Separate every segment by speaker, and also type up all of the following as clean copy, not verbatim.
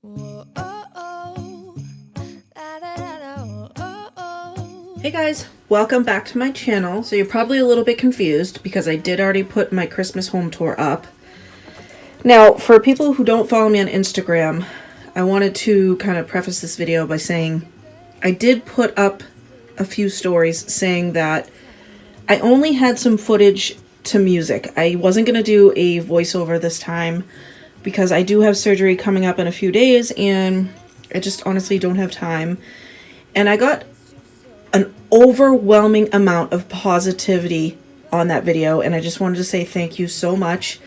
Speaker 1: Hey guys, welcome back to my channel. So you're probably a little bit confused because I did already put my Christmas home tour up. Now, for people who don't follow me on Instagram, I wanted to kind of preface this video by saying I did put up a few stories saying that I only had some footage to music. I wasn't going to do a voiceover this time because I do have surgery coming up in a few days and I just honestly don't have time. And I got an overwhelming amount of positivity on that video and I just wanted to say thank you so much.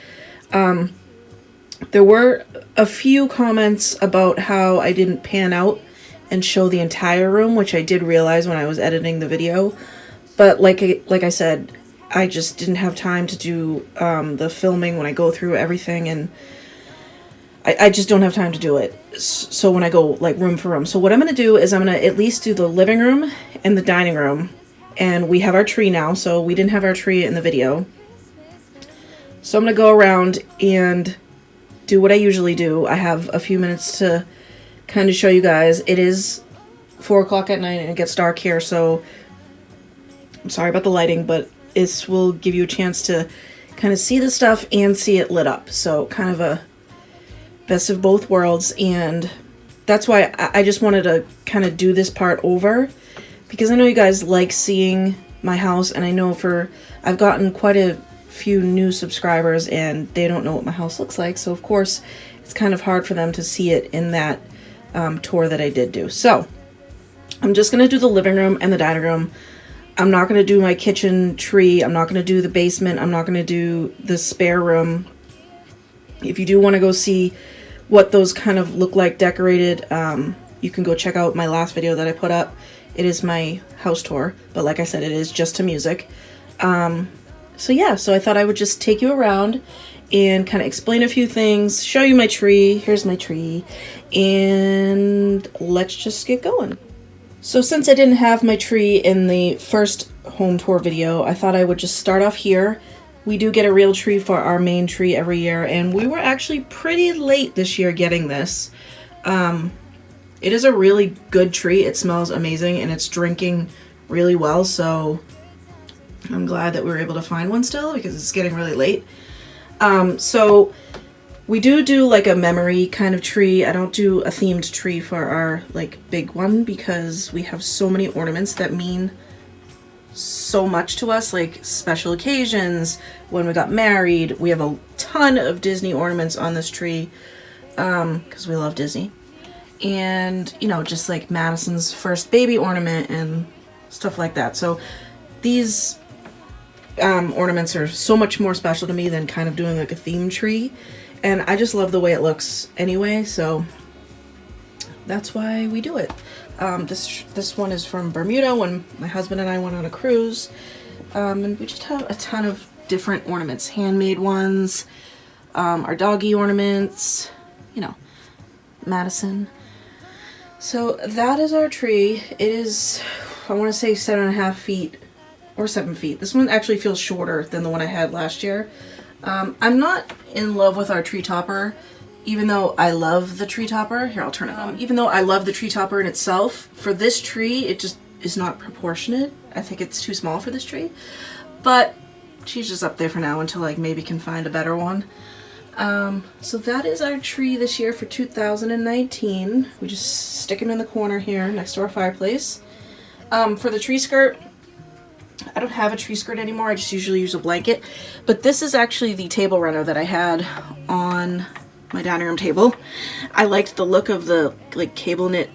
Speaker 1: There were a few comments about how I didn't pan out and show the entire room, which I did realize when I was editing the video. But like I said, I just didn't have time to do the filming when I go through everything, and I just don't have time to do it. So when I go like room for room. So what I'm going to do is I'm going to at least do the living room and the dining room. And we have our tree now, so we didn't have our tree in the video. So I'm going to go around and do what I usually do. I have a few minutes to kind of show you guys. It is 4 o'clock at night and it gets dark here, so I'm sorry about the lighting, but this will give you a chance to kind of see the stuff and see it lit up. So kind of a best of both worlds, and that's why I just wanted to kind of do this part over, because I know you guys like seeing my house, and I know I've gotten quite a few new subscribers and they don't know what my house looks like, so of course it's kind of hard for them to see it in that tour that I did do. So I'm just going to do the living room and the dining room. I'm not going to do my kitchen tree. I'm not going to do the basement. I'm not going to do the spare room. If you do want to go see what those kind of look like decorated, you can go check out my last video that I put up. It is my house tour, but like I said, it is just to music. So yeah, so I thought I would just take you around and kind of explain a few things, show you my tree. Here's my tree, and let's just get going. So since I didn't have my tree in the first home tour video, I thought I would just start off here. We do get a real tree for our main tree every year, and we were actually pretty late this year getting this. It is a really good tree. It smells amazing, and it's drinking really well, so I'm glad that we were able to find one still because it's getting really late. So we do like a memory kind of tree. I don't do a themed tree for our like big one because we have so many ornaments that mean so much to us, like special occasions, when we got married. We have a ton of Disney ornaments on this tree because we love Disney. And, you know, just like Madison's first baby ornament and stuff like that. So these ornaments are so much more special to me than kind of doing like a theme tree. And I just love the way it looks anyway, so that's why we do it. This one is from Bermuda when my husband and I went on a cruise. And we just have a ton of different ornaments, handmade ones, our doggy ornaments, you know, Madison. So that is our tree. It is, I want to say 7.5 feet or 7 feet. This one actually feels shorter than the one I had last year. I'm not in love with our tree topper, even though I love the tree topper. Here, I'll turn it on. Even though I love the tree topper in itself, for this tree, it just is not proportionate. I think it's too small for this tree. But she's just up there for now until I maybe can find a better one. So that is our tree this year for 2019. We just stick him in the corner here next to our fireplace. For the tree skirt, I don't have a tree skirt anymore. I just usually use a blanket. But this is actually the table runner that I had on my dining room table. I liked the look of the like cable knit,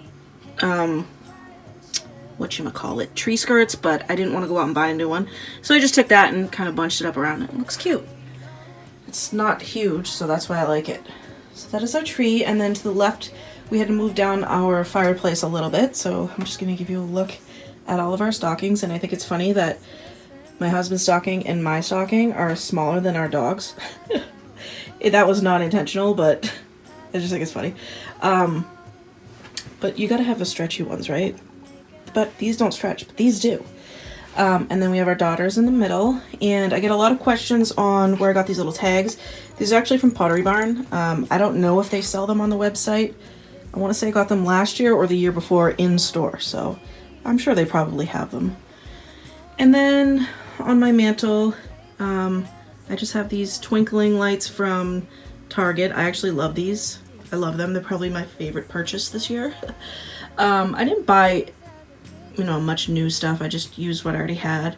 Speaker 1: whatchamacallit, tree skirts, but I didn't want to go out and buy a new one. So I just took that and kind of bunched it up around it. It looks cute. It's not huge, so that's why I like it. So that is our tree, and then to the left, we had to move down our fireplace a little bit, so I'm just going to give you a look at all of our stockings, and I think it's funny that my husband's stocking and my stocking are smaller than our dog's. That was not intentional, but I just think it's funny. But you gotta have the stretchy ones, right? But these don't stretch, but these do. And then we have our daughters in the middle, and I get a lot of questions on where I got these little tags. These are actually from Pottery Barn. I don't know if they sell them on the website. I want to say I got them last year or the year before in store, so I'm sure they probably have them. And then on my mantle, I just have these twinkling lights from Target. I actually love these. I love them. They're probably my favorite purchase this year. I didn't buy, you know, much new stuff. I just used what I already had.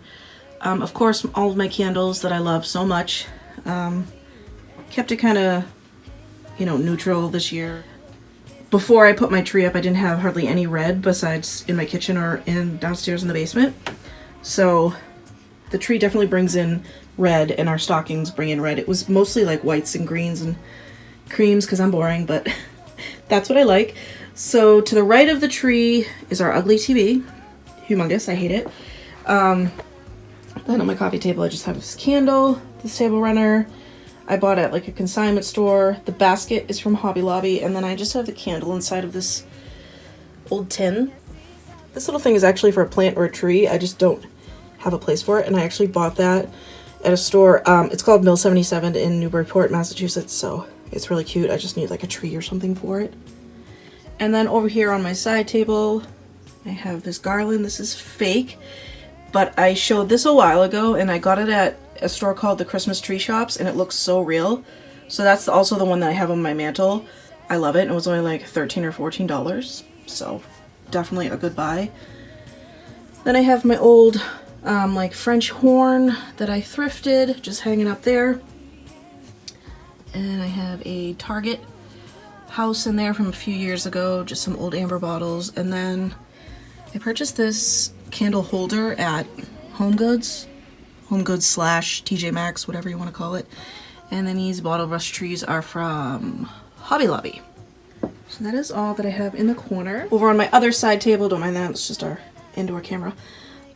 Speaker 1: Of course, all of my candles that I love so much. Kept it kind of, you know, neutral this year. Before I put my tree up, I didn't have hardly any red besides in my kitchen or downstairs in the basement. So the tree definitely brings in red, and our stockings bring in red. It was mostly like whites and greens and creams because I'm boring, but that's what I like. So to the right of the tree is our ugly TV. Humongous, I hate it. Then on my coffee table I just have this candle, this table runner. I bought it at like a consignment store. The basket is from Hobby Lobby, and then I just have the candle inside of this old tin. This little thing is actually for a plant or a tree. I just don't have a place for it, and I actually bought that at a store. It's called Mill 77 in Newburyport, Massachusetts, so it's really cute. I just need like a tree or something for it. And then over here on my side table, I have this garland. This is fake, but I showed this a while ago, and I got it at a store called the Christmas Tree Shops, and it looks so real. So that's also the one that I have on my mantle. I love it, and it was only like $13 or $14, so definitely a good buy. Then I have my old like French horn that I thrifted, just hanging up there. And I have a Target house in there from a few years ago, just some old amber bottles. And then I purchased this candle holder at Home Goods / TJ Maxx, whatever you want to call it. And then these bottle brush trees are from Hobby Lobby. So that is all that I have in the corner. Over on my other side table, don't mind that, it's just our indoor camera.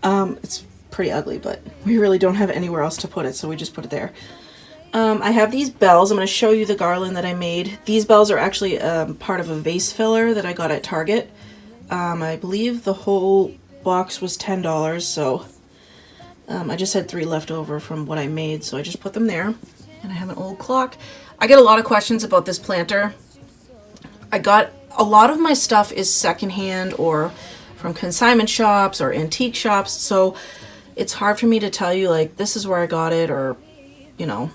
Speaker 1: It's pretty ugly, but we really don't have anywhere else to put it, so we just put it there. I have these bells. I'm going to show you the garland that I made. These bells are actually part of a vase filler that I got at Target. I believe the whole box was $10, so I just had 3 left over from what I made, so I just put them there. And I have an old clock. I get a lot of questions about this planter. A lot of my stuff is secondhand or from consignment shops or antique shops, so it's hard for me to tell you like this is where I got it, or you know,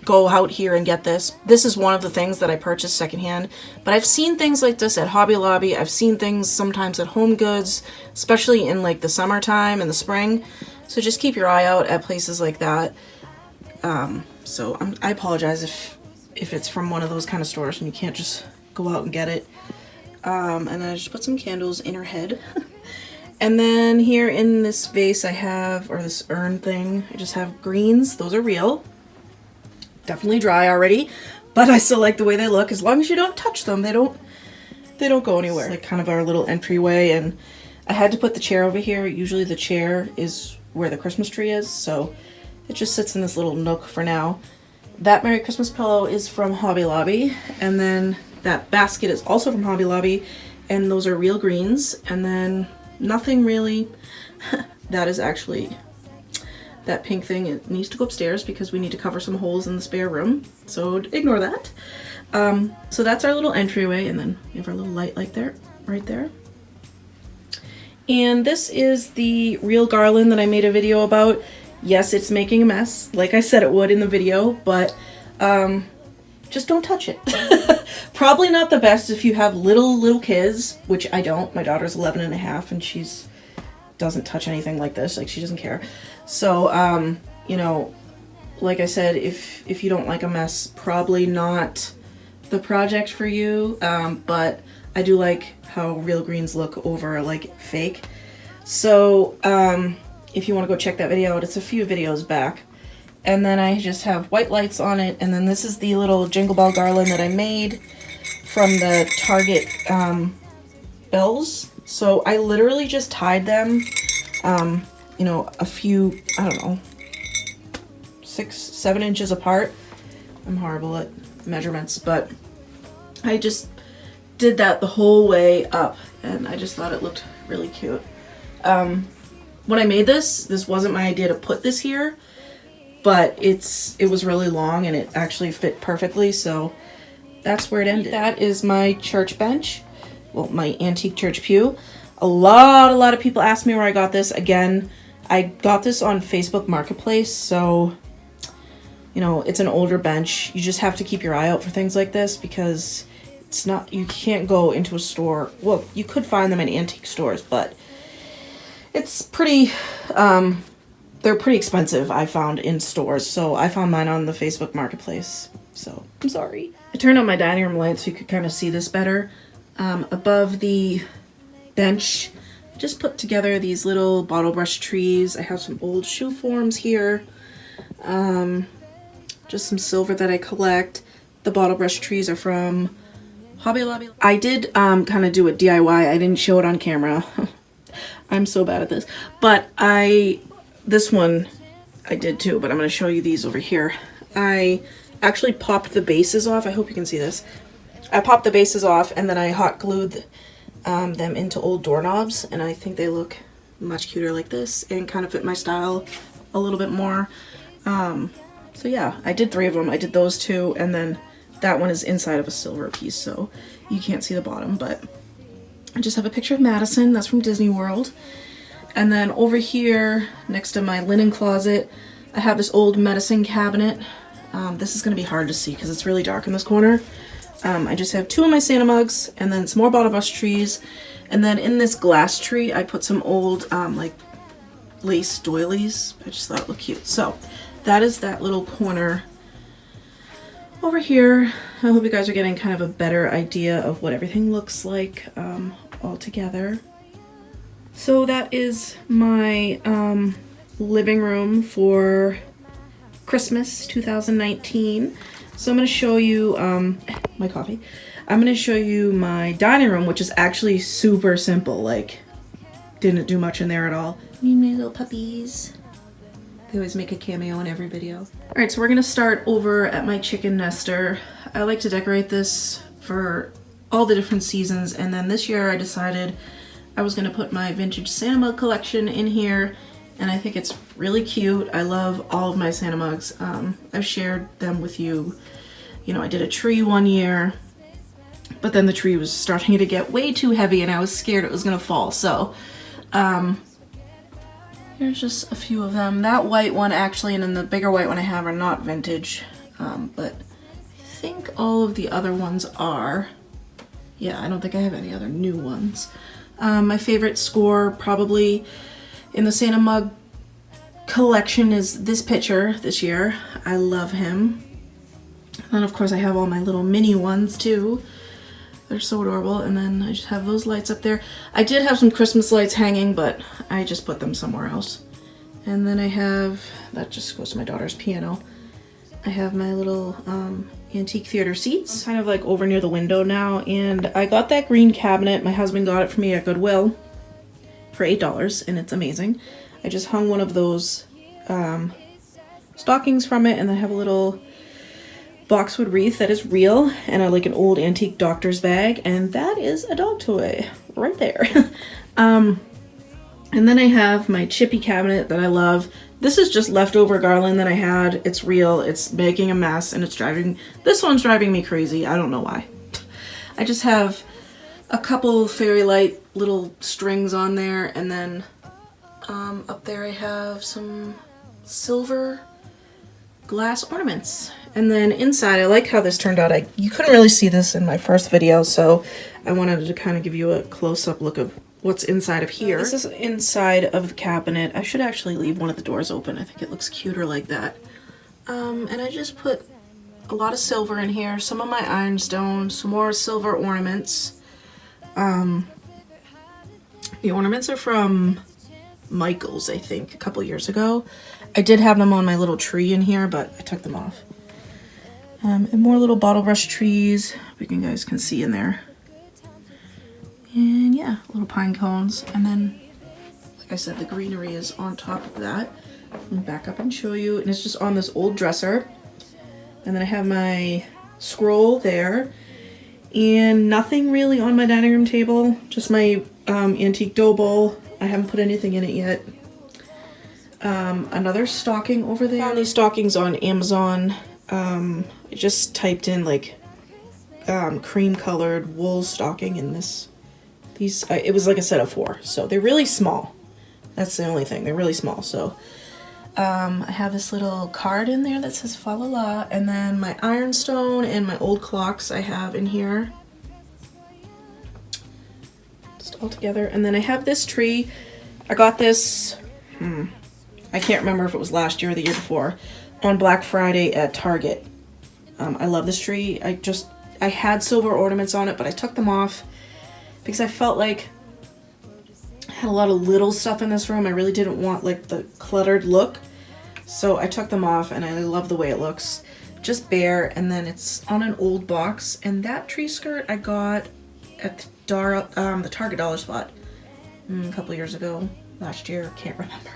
Speaker 1: go out here and get this. This is one of the things that I purchased secondhand, but I've seen things like this at Hobby Lobby. I've seen things sometimes at Home Goods, especially in like the summertime and the spring, so just keep your eye out at places like that. So I apologize if it's from one of those kind of stores and you can't just go out and get it. And then I just put some candles in her head. And then here in this vase I have, or this urn thing, I just have greens. Those are real. Definitely dry already, but I still like the way they look. As long as you don't touch them, they don't go anywhere. It's like kind of our little entryway, and I had to put the chair over here. Usually the chair is where the Christmas tree is, so it just sits in this little nook for now. That Merry Christmas pillow is from Hobby Lobby, and then that basket is also from Hobby Lobby, and those are real greens. And then nothing really. That is actually that pink thing. It needs to go upstairs because we need to cover some holes in the spare room, so ignore that. So that's our little entryway, and then we have our little light there, right there. And this is the real garland that I made a video about. Yes, it's making a mess, like I said it would in the video, but just don't touch it. Probably not the best if you have little kids, which I don't. My daughter's 11 and a half, and she's doesn't touch anything like this. Like, she doesn't care. So, you know, like I said, if you don't like a mess, probably not the project for you. But I do like how real greens look over like fake. So, if you want to go check that video out, it's a few videos back. And then I just have white lights on it. And then this is the little jingle bell garland that I made from the Target bells. So I literally just tied them, you know, a few, I don't know, 6-7 inches apart. I'm horrible at measurements, but I just did that the whole way up, and I just thought it looked really cute. When I made this wasn't my idea to put this here, but it was really long and it actually fit perfectly, so that's where it ended. That is my church bench. Well, my antique church pew. A lot of people ask me where I got this. Again, I got this on Facebook Marketplace, so, you know, it's an older bench. You just have to keep your eye out for things like this because it's not, you can't go into a store. Well, you could find them in antique stores, but it's pretty, they're pretty expensive, I found, in stores. So I found mine on the Facebook Marketplace. So I'm sorry. I turned on my dining room light so you could kind of see this better. Above the bench, just put together these little bottle brush trees. I have some old shoe forms here. Just some silver that I collect. The bottle brush trees are from Hobby Lobby. I did kind of do it DIY. I didn't show it on camera. I'm so bad at this. But this one I did too, but I'm going to show you these over here. I actually popped the bases off. I hope you can see this. I popped the bases off and then I hot glued them into old doorknobs, and I think they look much cuter like this and kind of fit my style a little bit more. So yeah, I did 3 of them. I did those 2, and then that one is inside of a silver piece, so you can't see the bottom, but I just have a picture of Madison. That's from Disney World. And then over here next to my linen closet, I have this old medicine cabinet. This is going to be hard to see because it's really dark in this corner. I just have 2 of my Santa mugs and then some more bottle brush trees. And then in this glass tree, I put some old like lace doilies. I just thought it looked cute. So that is that little corner over here. I hope you guys are getting kind of a better idea of what everything looks like all together. So that is my living room for Christmas 2019. So I'm going to show you my coffee. I'm going to show you my dining room, which is actually super simple. Like, didn't do much in there at all. My little puppies. They always make a cameo in every video. Alright, so we're going to start over at my chicken nester. I like to decorate this for all the different seasons, and then this year I decided I was going to put my vintage Santa mug collection in here, and I think it's really cute. I love all of my Santa mugs. I've shared them with you. You know, I did a tree one year, but then the tree was starting to get way too heavy and I was scared it was going to fall. So here's just a few of them. That white one actually, and then the bigger white one I have are not vintage, but I think all of the other ones are. Yeah, I don't think I have any other new ones. My favorite score probably in the Santa mug collection is this picture this year. I love him. And then of course I have all my little mini ones too. They're so adorable. And then I just have those lights up there. I did have some Christmas lights hanging, but I just put them somewhere else. And then I have, that just goes to my daughter's piano. I have my little antique theater seats. I'm kind of like over near the window now, and I got that green cabinet. My husband got it for me at Goodwill for $8, and it's amazing. I just hung one of those stockings from it, and then I have a little boxwood wreath that is real, and I like an old antique doctor's bag, and that is a dog toy right there. And then I have my chippy cabinet that I love. This is just leftover garland that I had. It's real, it's making a mess, and this one's driving me crazy. I don't know why. I just have a couple fairy light little strings on there, and then up there I have some silver glass ornaments. And then inside, I like how this turned out. You couldn't really see this in my first video, so I wanted to kind of give you a close-up look of what's inside of here. This is inside of the cabinet. I should actually leave one of the doors open. I think it looks cuter like that. And I just put a lot of silver in here, some of my ironstones, some more silver ornaments. The ornaments are from Michael's, I think, a couple years ago. I did have them on my little tree in here, but I took them off. And more little bottle brush trees, if you guys can see in there. And yeah, little pine cones. And then, like I said, the greenery is on top of that. Let me back up and show you. And it's just on this old dresser. And then I have my scroll there. And nothing really on my dining room table. Just my antique dough bowl. I haven't put anything in it yet. Another stocking over there. I found these stockings on Amazon. I just typed in like cream colored wool stocking in this. It was like a set of 4, so they're really small. That's the only thing, they're really small. So I have this little card in there that says fa la la, and then my ironstone and my old clocks I have in here. Just all together. And then I have this tree. I got this, I can't remember if it was last year or the year before, on Black Friday at Target. I love this tree. I had silver ornaments on it, but I took them off because I felt like I had a lot of little stuff in this room. I really didn't want like the cluttered look. So I took them off, and I love the way it looks. Just bare, and then it's on an old box. And that tree skirt I got at the Target dollar spot a couple years ago. Last year, can't remember.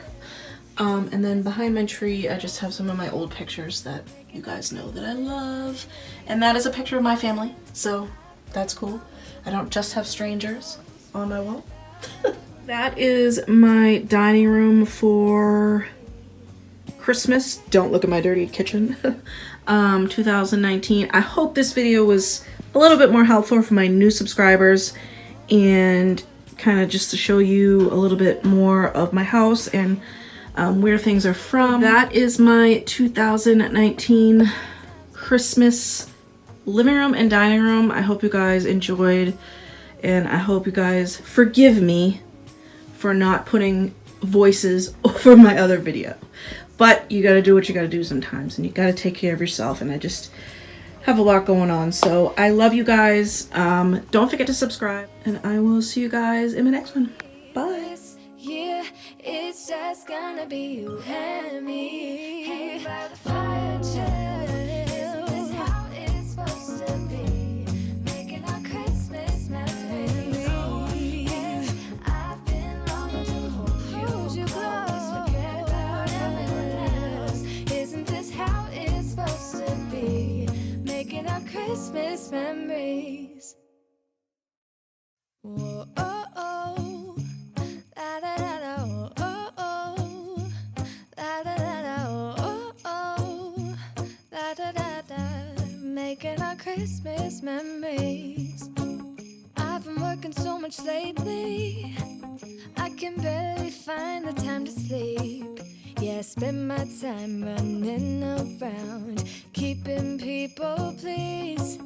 Speaker 1: And then behind my tree, I just have some of my old pictures that you guys know that I love. And that is a picture of my family, so that's cool. I don't just have strangers on my wall. That is my dining room for Christmas. Don't look at my dirty kitchen. 2019. I hope this video was a little bit more helpful for my new subscribers and kind of just to show you a little bit more of my house and where things are from. That is my 2019 Christmas living room and dining room. I hope you guys enjoyed, and I hope you guys forgive me for not putting voices over my other video. But you gotta do what you gotta do sometimes, and you gotta take care of yourself, and I just have a lot going on. So I love you guys. Don't forget to subscribe, and I will see you guys in the next one. Bye.
Speaker 2: Yeah, it's just gonna be you and me. Hang by the fire, chill. Isn't this how it's supposed to be? Making our Christmas memories. And I've been longing to hold you close. Forget about everyone else. Isn't this how it's supposed to be? Making our Christmas memories. Whoa, oh, oh. La da da da, oh, oh, oh. La da da da, oh, oh, oh. La da da da, making our Christmas memories. I've been working so much lately, I can barely find the time to sleep. Yeah, I spend my time running around, keeping people pleased.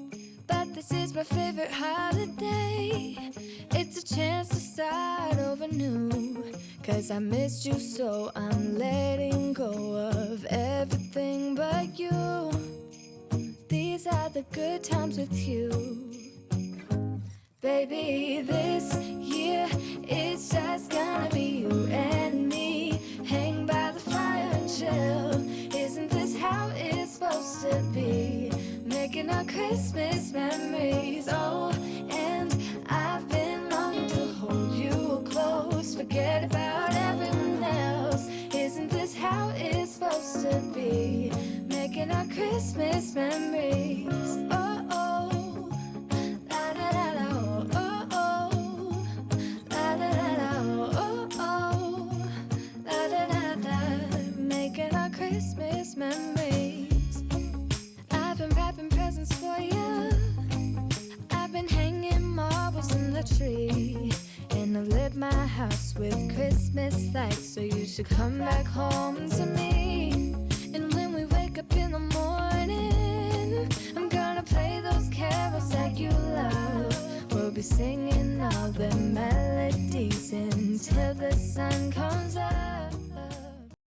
Speaker 2: But this is my favorite holiday. It's a chance to start over new. 'Cause I missed you, so I'm letting go of everything but you. These are the good times with you. Baby, this year it's just gonna be you and me. Hang by the fire and chill. Isn't this how it's supposed to be? Making our Christmas memories. Oh, and I've been longing to hold you close. Forget about everyone else. Isn't this how it's supposed to be? Making our Christmas memories. Oh, oh. La da da da, oh, oh, oh. La da da da, oh, oh, oh. La da da da, making our Christmas memories. I've been wrapping presents for you. I've been hanging marbles in the tree. And I've lit my house with Christmas lights. So you should come back home to me. And when we wake up in the morning, I'm gonna play those carols that you love. We'll be singing all the melodies.